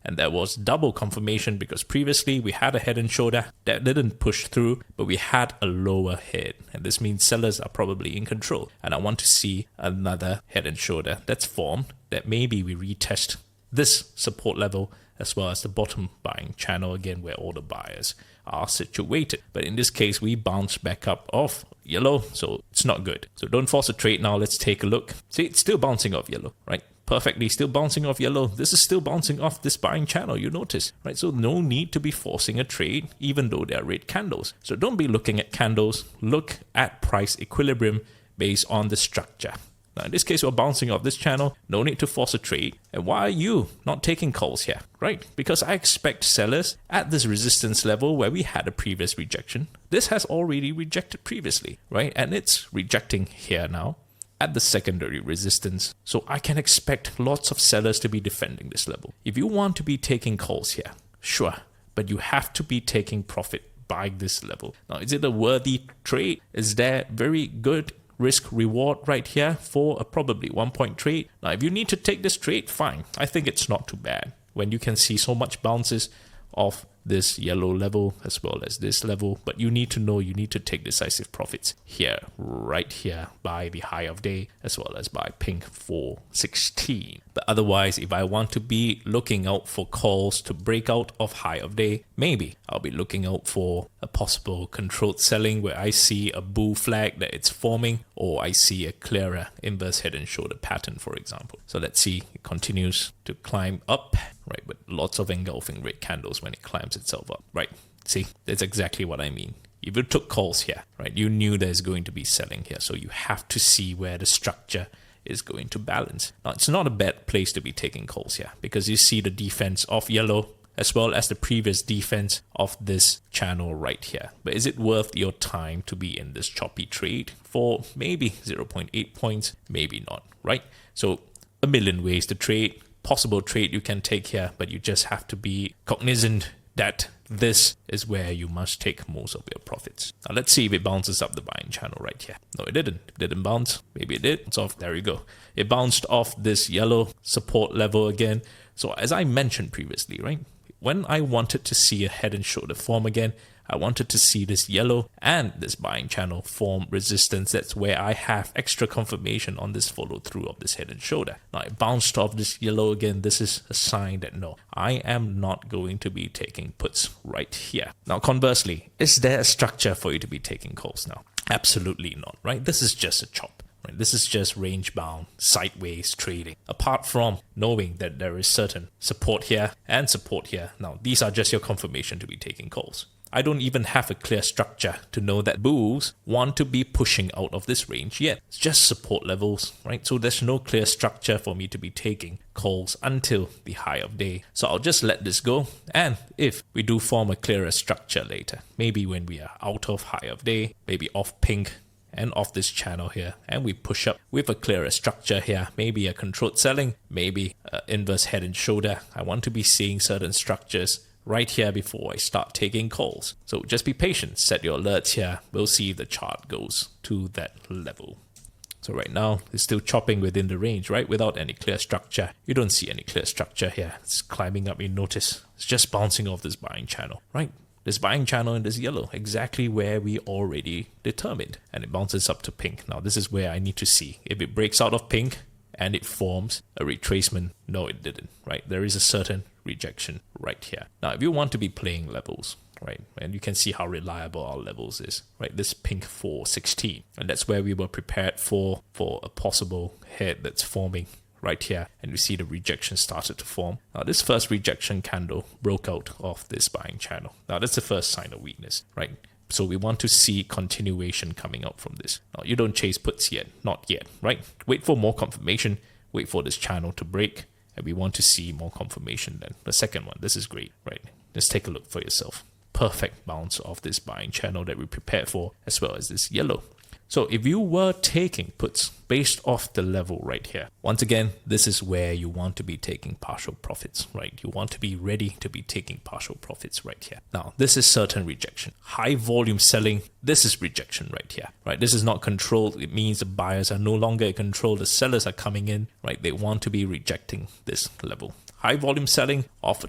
And that was double confirmation because previously we had a head and shoulder that didn't push through, but we had a lower head. And this means sellers are probably in control. And I want to see another head and shoulder that's formed that maybe we retest this support level as well as the bottom buying channel again where all the buyers are situated. But in this case, we bounce back up off yellow, so it's not good. So don't force a trade now. Let's take a look. See, it's still bouncing off yellow, right? Perfectly still bouncing off yellow. This is still bouncing off this buying channel, you notice, right? So no need to be forcing a trade even though they are red candles. So don't be looking at candles, look at price equilibrium based on the structure. Now in this case, we're bouncing off this channel, no need to force a trade. And why are you not taking calls here, right? Because I expect sellers at this resistance level where we had a previous rejection. This has already rejected previously, right? And it's rejecting here now at the secondary resistance. So I can expect lots of sellers to be defending this level. If you want to be taking calls here, sure, but you have to be taking profit by this level. Now, is it a worthy trade? Is there very good risk reward right here for a probably 1 point trade? Now, if you need to take this trade, fine. I think it's not too bad when you can see so much bounces of this yellow level as well as this level, but you need to know you need to take decisive profits here, right here by the high of day as well as by pink 416. But otherwise, if I want to be looking out for calls to break out of high of day, maybe I'll be looking out for a possible controlled selling where I see a bull flag that it's forming, or I see a clearer inverse head and shoulder pattern, for example. So let's see, it continues to climb up, right, with lots of engulfing red candles when it climbs itself up, right? See, that's exactly what I mean. If you took calls here, right, you knew there's going to be selling here, so you have to see where the structure is going to balance. Now, it's not a bad place to be taking calls here because you see the defense of yellow as well as the previous defense of this channel right here. But is it worth your time to be in this choppy trade for maybe 0.8 points? Maybe not, right? So a million ways to trade, possible trade you can take here, but you just have to be cognizant that this is where you must take most of your profits. Now let's see if it bounces up the buying channel right here. No, it didn't. It didn't bounce. Maybe it did. It's off. There we go. It bounced off this yellow support level again. So as I mentioned previously, right, when I wanted to see a head and shoulder form again, I wanted to see this yellow and this buying channel form resistance. That's where I have extra confirmation on this follow through of this head and shoulder. Now it bounced off this yellow again. This is a sign that no, I am not going to be taking puts right here. Now conversely, is there a structure for you to be taking calls now? Absolutely not, right? This is just a chop. Right? This is just range bound, sideways trading. Apart from knowing that there is certain support here and support here. Now these are just your confirmation to be taking calls. I don't even have a clear structure to know that bulls want to be pushing out of this range yet. It's just support levels, right? So there's no clear structure for me to be taking calls until the high of day. So I'll just let this go. And if we do form a clearer structure later, maybe when we are out of high of day, maybe off pink and off this channel here, and we push up with a clearer structure here, maybe a controlled selling, maybe an inverse head and shoulder. I want to be seeing certain structures right here before I start taking calls. So just be patient, set your alerts here. We'll see if the chart goes to that level. So right now, it's still chopping within the range, right? Without any clear structure. You don't see any clear structure here. It's climbing up, you notice. It's just bouncing off this buying channel, right? This buying channel in this yellow, exactly where we already determined. And it bounces up to pink. Now, this is where I need to see. If it breaks out of pink and it forms a retracement, no, it didn't, right? There is a certain rejection right here. Now, if you want to be playing levels, right, and you can see how reliable our levels is, right? This pink 416, and that's where we were prepared for a possible head that's forming right here, and you see the rejection started to form. Now, this first rejection candle broke out of this buying channel. Now, that's the first sign of weakness, right? So we want to see continuation coming out from this. Now, you don't chase puts yet, not yet, right? Wait for more confirmation, wait for this channel to break, and we want to see more confirmation then. The second one, this is great, right? Just take a look for yourself. Perfect bounce off this buying channel that we prepared for, as well as this yellow. So if you were taking puts based off the level right here, once again, this is where you want to be taking partial profits, right? You want to be ready to be taking partial profits right here. Now, this is certain rejection. High volume selling, this is rejection right here, right? This is not controlled. It means the buyers are no longer in control. The sellers are coming in, right? They want to be rejecting this level. High volume selling off a